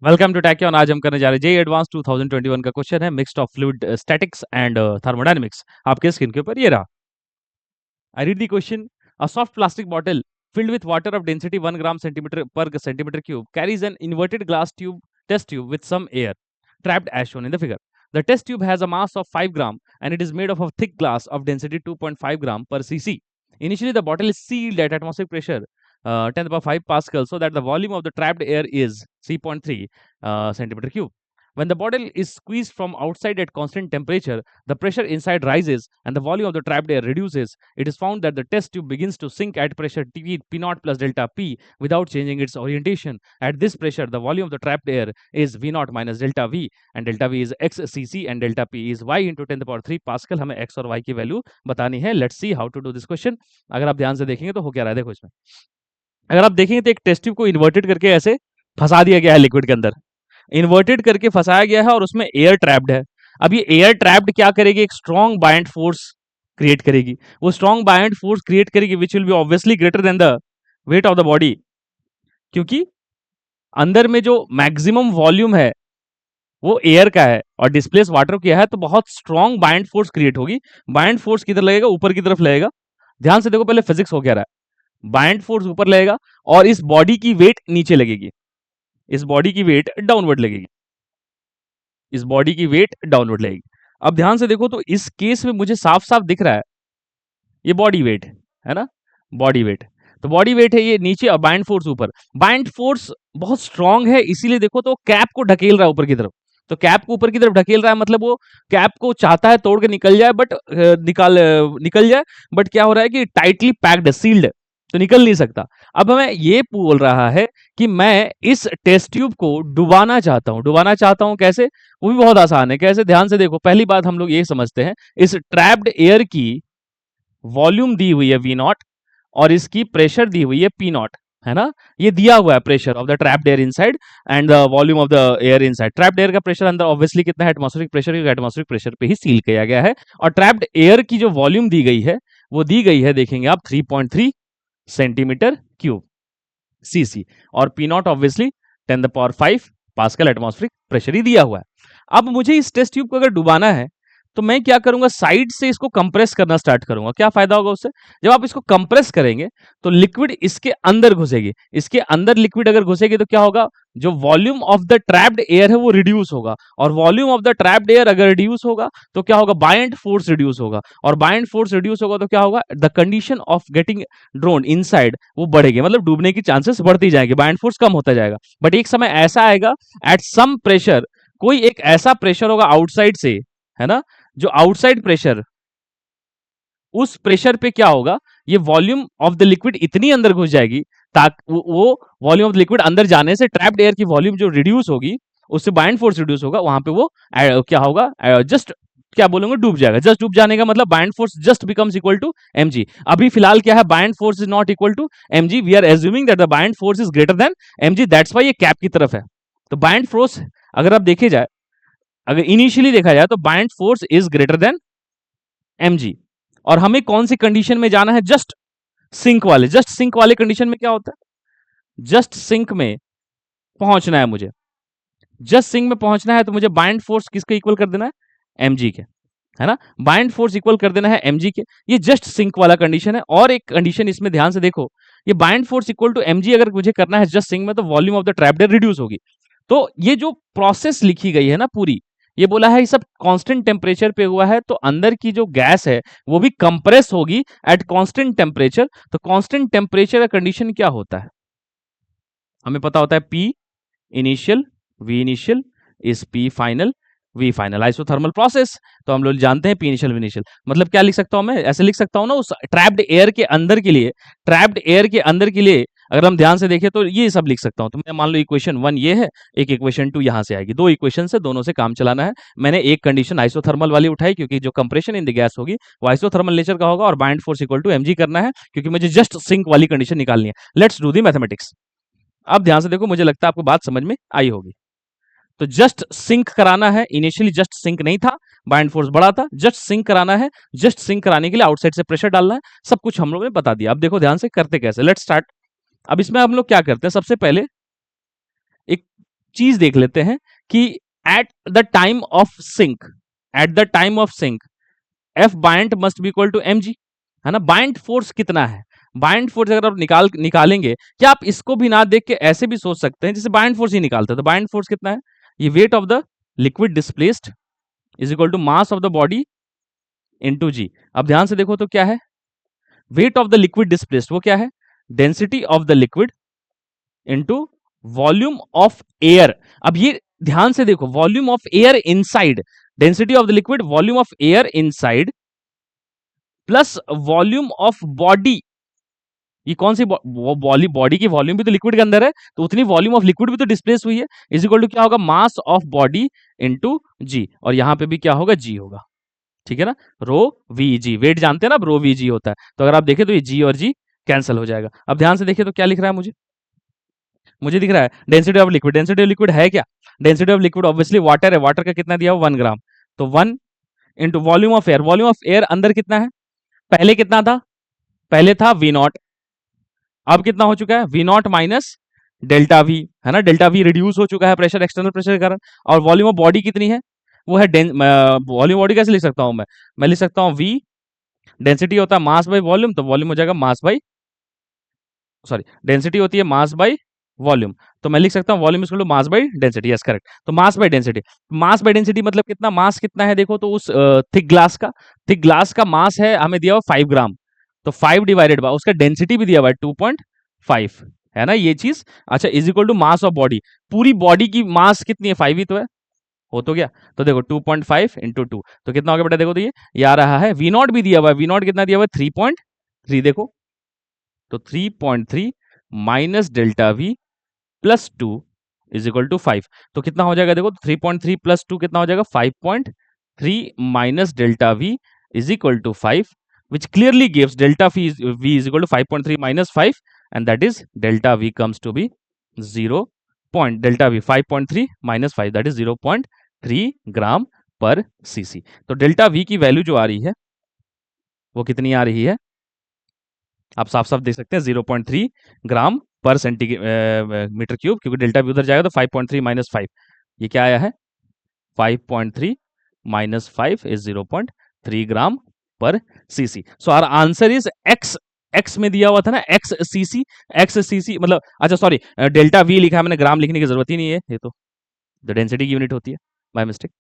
Welcome to टैक्यून। आज हम करने जा रहे हैं जेई एडवांस 2021 का क्वेश्चन है mixed of fluid statics and thermodynamics. आपके स्क्रीन के ऊपर ये रहा। I read the question. A soft plastic bottle filled with water of density 1 gram centimeter per centimeter cube carries an inverted glass tube test tube with some air trapped as shown in the figure. The test tube has a mass of 5 gram and it is made of a thick glass of density 2.5 gram per cc. Initially, the bottle is sealed at atmospheric pressure 10 to the power 5 Pascal so that the volume of the trapped air is 3.3 centimeter cube. When the bottle is squeezed from outside at constant temperature, the pressure inside rises and the volume of the trapped air reduces. It is found that the test tube begins to sink at pressure P naught plus delta P without changing its orientation. At this pressure, the volume of the trapped air is V naught minus delta V, and delta V is x cc and delta P is y into 10 to the power 3 Pascal. हमें x और y की value बतानी है. Let's see how to do this question. अगर आप ध्यान से देखेंगे तो हो क्या रहा है, देखो इसमें अगर आप देखेंगे तो एक टेस्ट ट्यूब को इन्वर्टेड करके ऐसे फंसा दिया गया है लिक्विड के अंदर, इन्वर्टेड करके फंसाया गया है और उसमें एयर ट्रैप्ड है। अब ये एयर ट्रैप्ड क्या करेगी, एक स्ट्रॉन्ग बाइंड फोर्स क्रिएट करेगी। वो स्ट्रॉन्ग बाइंड फोर्स क्रिएट करेगी which will be obviously greater than the wait of the body, क्योंकि अंदर में जो मैक्सिमम वॉल्यूम है वो एयर का है और डिस्प्लेस वाटर किया है, तो बहुत स्ट्रॉन्ग बाइंड फोर्स क्रिएट होगी। बाइंड फोर्स किधर लगेगा, ऊपर की तरफ लगेगा। ध्यान से देखो पहले फिजिक्स हो क्या रहा है। बाइंड फोर्स ऊपर लगेगा और इस बॉडी की वेट नीचे लगेगी, इस बॉडी की वेट डाउनवर्ड लगेगी, इस बॉडी की वेट डाउनवर्ड लगेगी। अब ध्यान से देखो तो इस केस में मुझे साफ साफ दिख रहा है ये बॉडी वेट है ना, बॉडी वेट। तो बॉडी वेट है ये नीचे और बाइंड फोर्स ऊपर। बाइंड फोर्स बहुत स्ट्रांग है, इसीलिए देखो तो कैप को ढकेल रहा है ऊपर की तरफ। तो कैप को ऊपर की तरफ ढकेल रहा है, मतलब वो कैप को चाहता है तोड़ के निकल जाए, बट निकल जाए, बट क्या हो रहा है कि टाइटली पैक्ड, सील्ड, तो निकल नहीं सकता। अब हमें ये बोल रहा है कि मैं इस टेस्ट ट्यूब को डुबाना चाहता हूं। डुबाना चाहता हूं कैसे, वो भी बहुत आसान है। कैसे, ध्यान से देखो। पहली बात हम लोग ये समझते हैं, इस ट्रैप्ड एयर की वॉल्यूम दी हुई है वी नॉट और इसकी प्रेशर दी हुई है पी नॉट, है ना। ये दिया हुआ है pressure of the trapped air inside and the volume of the air inside. Trapped air का प्रेशर अंदर ऑब्वियसली कितना है, एटमॉस्फेरिक प्रेशर, क्योंकि एटमॉस्फेरिक प्रेशर पे ही सील किया गया है। और ट्रैप्ड एयर की जो वॉल्यूम दी गई है वो दी गई है, देखेंगे आप, 3.3 सेंटीमीटर क्यूब सीसी, और P not obviously 10 the power 5 pascal atmospheric pressure ही दिया हुआ है। अब मुझे इस टेस्ट ट्यूब को अगर डुबाना है तो मैं क्या करूंगा, साइड से इसको कंप्रेस करना स्टार्ट करूंगा। क्या फायदा होगा उससे, जब आप इसको कंप्रेस करेंगे तो लिक्विड इसके अंदर घुसेगी। इसके अंदर लिक्विड अगर घुसेगी तो क्या होगा, जो volume of the trapped air है वो रिड्यूस होगा, और volume of the trapped air अगर रिड्यूस होगा तो क्या होगा, बाइंड फोर्स रिड्यूस होगा, और बाइंड फोर्स रिड्यूस होगा तो क्या होगा, the condition of getting drone inside वो बढ़ेगी, मतलब डूबने की चांसेस बढ़ती जाएगी, बाइंड फोर्स कम होता जाएगा। बट एक समय ऐसा आएगा एट सम प्रेशर, कोई एक ऐसा प्रेशर होगा आउटसाइड से, है ना, जो आउटसाइड प्रेशर, उस प्रेशर पे क्या होगा, ये वॉल्यूम ऑफ द लिक्विड इतनी अंदर घुस जाएगी ताकि वो वॉल्यूम ऑफ द लिक्विड अंदर जाने से ट्रैप्ड एयर की वॉल्यूम जो रिड्यूस होगी, उससे बाइंड फोर्स रिड्यूस होगा, वहां पे वो क्या होगा, जस्ट क्या बोलूंगा, डूब जाएगा। जस्ट डूब जाने का मतलब buoyant force just becomes equal to mg। अभी फिलहाल क्या है, buoyant force is not equal to mg, we are assuming that the buoyant force is greater than mg, that's why ये कैप की तरफ है। तो बाइंड फोर्स अगर आप देखे जाए, अगर इनिशियली देखा जाए तो bind force is greater than mg। और हमें कौन सी कंडीशन में जाना है, जस्ट सिंक वाले, जस्ट सिंक वाले कंडीशन में क्या होता है, जस्ट सिंक में पहुंचना है मुझे। जस्ट सिंक में पहुंचना है तो मुझे बाइंड फोर्स किसके इक्वल कर देना है, mg के, है ना। बाइंड फोर्स इक्वल कर देना है mg के। ये जस्ट सिंक वाला कंडीशन है। और एक कंडीशन इसमें ध्यान से देखो, ये buoyant force equal to mg अगर मुझे करना है जस्ट सिंक में, तो volume of the trapped air reduce होगी। तो ये जो प्रोसेस लिखी गई है ना पूरी, ये बोला है ये सब कांस्टेंट टेम्परेचर पे हुआ है, तो अंदर की जो गैस है वो भी कंप्रेस होगी एट कांस्टेंट टेम्परेचर। तो कांस्टेंट टेम्परेचर का कंडीशन क्या होता है, हमें पता होता है P initial V initial is P final V final. Isothermal process तो हम लोग जानते हैं P इनिशियल V इनिशियल। मतलब क्या लिख सकता हूं मैं, ऐसे लिख सकता हूं ना, उस ट्रैप्ड एयर के अंदर के लिए, ट्रैप्ड एयर के अंदर के लिए अगर हम ध्यान से देखें तो ये सब लिख सकता हूं। तो मैं मान लो इक्वेशन 1 ये है, एक इक्वेशन 2 यहां से आएगी, दो इक्वेशन से दोनों से काम चलाना है। मैंने एक कंडीशन आइसोथर्मल वाली उठाई क्योंकि जो कंप्रेशन इन द गैस होगी वो आइसोथर्मल नेचर का होगा, और buoyant force equal to mg करना है क्योंकि मुझे जस्ट सिंक वाली कंडीशन निकालनी है। Let's do the mathematics. अब ध्यान से देखो, मुझे लगता है आपको बात समझ में आई होगी। तो जस्ट सिंक कराना है, इनिशियली जस्ट सिंक नहीं था, बाइंड फोर्स बड़ा था, जस्ट सिंक कराना है। जस्ट सिंक कराने के लिए आउटसाइड से प्रेशर डालना है, सब कुछ हम लोगों ने बता दिया। अब देखो ध्यान से करते कैसे, लेट्स स्टार्ट। अब इसमें हम लोग क्या करते हैं, सबसे पहले एक चीज देख लेते हैं कि at the time of sink F buoyant must be equal to M G, है ना। बाइंड फोर्स कितना है, बाइंड फोर्स अगर आप निकालेंगे, क्या आप इसको भी ना देख के ऐसे भी सोच सकते हैं जैसे बाइंड फोर्स ही निकालते हैं, तो बाइंड फोर्स कितना है, ये weight of the liquid displaced is equal to mass of the body into G. अब ध्यान से देखो तो क्या है, weight of the liquid displaced वो क्या है, density of the liquid into volume of air. अब ये ध्यान से देखो, volume of air inside, density of the liquid, volume of air inside plus volume of body, ये कौन सी बॉडी की वॉल्यूम भी तो लिक्विड के अंदर है, तो उतनी वॉल्यूम ऑफ लिक्विड भी तो डिस्प्लेस हुई है, इज इक्वल टू क्या होगा, मास ऑफ बॉडी इनटू जी, और यहां पे भी क्या होगा, जी होगा, ठीक है ना। रो वी जी, वेट जानते हैं ना, रो वी जी होता है, तो अगर आप देखें तो ये जी और जी कैंसिल हो जाएगा। अब ध्यान से देखिए तो क्या लिख रहा है, मुझे दिख रहा है density of liquid, density of liquid है क्या, density of liquid obviously water है, वाटर का कितना दिया हुआ 1 ग्राम, तो 1 into volume of air, volume of air अंदर कितना है, पहले कितना था, पहले था वी नॉट, अब कितना हो चुका है, V naught minus delta V, है ना, डेल्टा वी रिड्यूस हो चुका है प्रेशर, एक्सटर्नल प्रेशर के कारण, और वॉल्यूम ऑफ बॉडी कितनी है, वो है वॉल्यूम बॉडी कैसे लिख सकता हूं मैं लिख सकता हूं वी, डेंसिटी होता है मास बाई वॉल्यूम, तो वॉल्यूम हो जाएगा मास बाई, सॉरी डेंसिटी होती है मास बाई वॉल्यूम, तो मैं लिख सकता हूं volume equal to mass by density, yes correct. तो mass by density, mass by density मतलब कितना, मास कितना है देखो तो, उस थिक ग्लास का मास है हमें दिया हुआ 5 ग्राम, तो 5 डिवाइडेड बाय उसका डेंसिटी भी दिया हुआ है 2.5, है ना ये चीज। अच्छा, is equal to mass of body, पूरी बॉडी की मास कितनी है, 5 ही तो है, हो तो गया, तो देखो 2.5 इंटू 2, तो कितना हो गया बेटा, देखो तो ये आ रहा है, वी नॉट भी दिया हुआ है, वी नॉट कितना दिया हुआ है 3.3, देखो तो 3.3 minus delta V plus 2 is equal to 5, तो कितना हो जाएगा देखो, 3.3 प्लस 2 कितना हो जाएगा, 5.3 minus delta V is equal to 5, which clearly gives delta v is equal to 5.3 minus 5, and that is delta v comes to be 0 point, delta v 5.3 minus 5, that is 0.3 gram पर CC. तो delta v की value जो आ रही है वो कितनी आ रही है, आप साफ साफ देख सकते हैं 0.3 ग्राम पर मीटर क्यूब, क्योंकि डेल्टा वी उधर जाएगा तो 5.3 माइनस 5, ये क्या आया है 5.3 माइनस 5 इज 0.3 ग्राम पर cc. So our answer is X, X में दिया हुआ था ना एक्स सीसी मतलब, अच्छा सॉरी डेल्टा वी लिखा है मैंने, ग्राम लिखने की जरूरत ही नहीं है, ये तो डेंसिटी की यूनिट होती है, बाय मिस्टेक,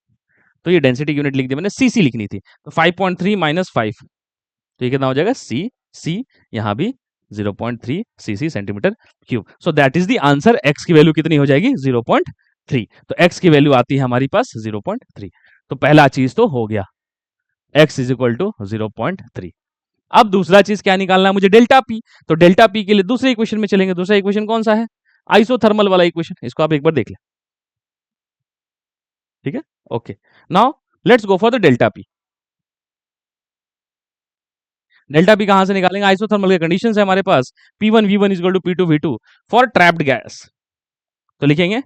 तो ये डेंसिटी की यूनिट लिख दी मैंने, सीसी लिखनी थी, तो 5.3 माइनस 5, तो ये कितना हो जाएगा सी, यहां भी 0.3 CC centimetre cube. So that is the answer, x की वैल्यू कितनी हो जाएगी 0.3, तो एक्स की वैल्यू आती है हमारी पास 0.3, तो पहला चीज तो हो गया, x इज इक्वल टू 0.3। अब दूसरा चीज क्या निकालना है मुझे, डेल्टा पी, तो डेल्टा पी के लिए दूसरे इक्वेशन में चलेंगे, दूसरा इक्वेशन कौन सा है, आइसोथर्मल वाला इक्वेशन, इसको आप एक बार देख लें, ठीक है, okay. Now let's go for the delta P. Delta P कहां से निकालेंगे, आइसोथर्मल के कंडीशन है हमारे पास, P1 V1 is equal to P2 V2 for trapped gas, तो लिखेंगे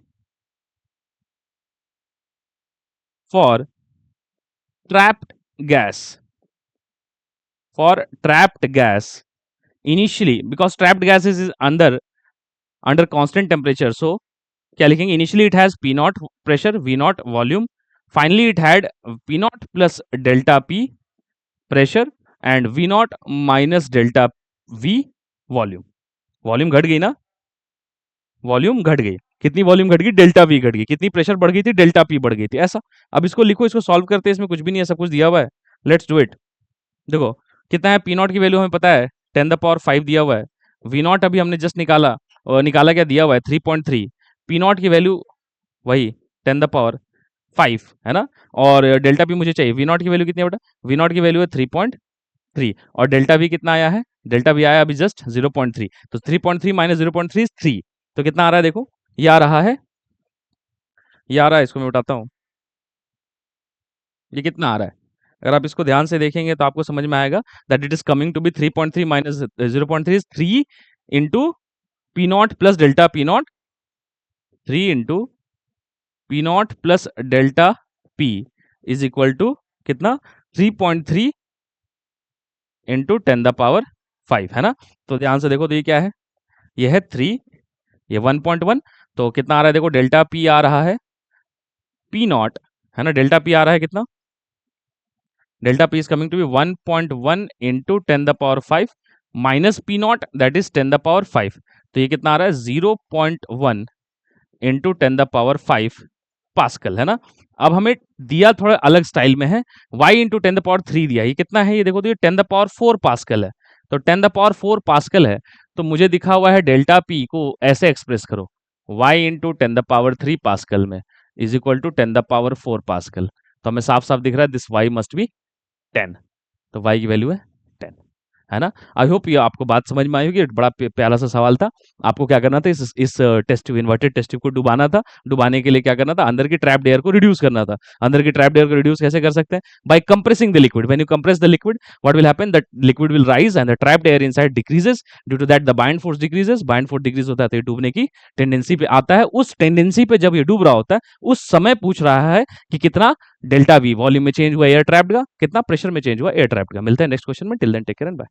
for trapped gas, for trapped gas initially, because trapped gas is under constant temperature, so क्या लिखेंगे, initially it has P naught pressure, V naught volume, finally it had P naught plus delta P pressure and V naught minus delta V volume, volume घट गई ना, volume घट गई, कितनी volume घट गई, डेल्टा वी घट गई, कितनी प्रेशर बढ़ गई थी, डेल्टा पी बढ़ गई थी, ऐसा। अब इसको लिखो, इसको सॉल्व करते हैं, इसमें कुछ भी नहीं है, सब कुछ दिया हुआ है, लेट्स डू इट। देखो कितना है, पी नॉट की वैल्यू हमें पता है 10⁻⁵ दिया हुआ है, वी नॉट अभी हमने जस्ट निकाला, और निकाला क्या दिया हुआ है 3.3, पी नॉट की वैल्यू वही 10⁻⁵, है ना, और डेल्टा पी मुझे चाहिए, वी नॉट की वैल्यू कितनी है बेटा, वी नॉट की वैल्यू है 3.3, और डेल्टा वी कितना आया है, डेल्टा वी आया अभी जस्ट 0.3, तो 3.3 माइनस 0.3 3, तो कितना आ रहा है देखो, ये आ रहा है, ये आ रहा है, इसको मैं उठाता हूँ, ये कितना आ रहा है, अगर आप इसको ध्यान से देखेंगे तो आपको समझ में आएगा that it is coming to be 3.3 minus 0.3 is 3 into P naught plus delta P naught, 3 into P naught plus delta P is equal to कितना 3.3 इंटू 10⁻⁵, है ना। तो ध्यान से देखो तो ये क्या है, ये है 3, ये 1.1, तो कितना आ रहा है देखो, डेल्टा पी आ रहा है पी नॉट, है ना, डेल्टा पी आ रहा है कितना, delta P is coming to be 1.1 into 10⁻5 minus P naught that is 10⁻5, तो ये कितना आ रहा है 0.1 इंटू 10⁻5 पास्कल, है ना। अब हमें दिया थोड़ा अलग स्टाइल में है, y इंटू 10⁻3 दिया, ये कितना है, ये देखो तो ये 10⁻4 पास्कल है, तो 10⁻4 पास्कल है, तो मुझे दिखा हुआ है डेल्टा पी को ऐसे एक्सप्रेस करो, y इंटू 10⁻3 पास्कल में इज इक्वल टू 10⁻4 पास्कल, तो हमें साफ साफ दिख रहा है दिस y मस्ट बी 10, तो y की वैल्यू है 10, है ना। आई होप ये आपको बात समझ में आई होगी, बड़ा प्यारा सा सवाल था। आपको क्या करना था, इस test tube, inverted test tube को डुबाना था, डुबाने के लिए क्या करना था, अंदर की ट्रैप्ड एयर को रिड्यूस करना था। अंदर की ट्रैप्ड एयर को रिड्यूस कैसे कर सकते हैं, by compressing the liquid, when you compress the liquid what will happen, that liquid will rise and the trapped air inside decreases, due to that the buoyant force decreases, buoyant force decrease होता है तो ये डूबने की tendency पे आता है, उस टेंडेंसी पे जब ये डूब रहा होता है उस समय पूछ रहा है कि कितना डेल्टा वी वॉल्यूम में चेंज हुआ एयर ट्रैप्ड का, कितना प्रेशर में चेंज हुआ एयर ट्रैप्ड का। मिलते हैं नेक्स्ट क्वेश्चन में, till then take care and bye.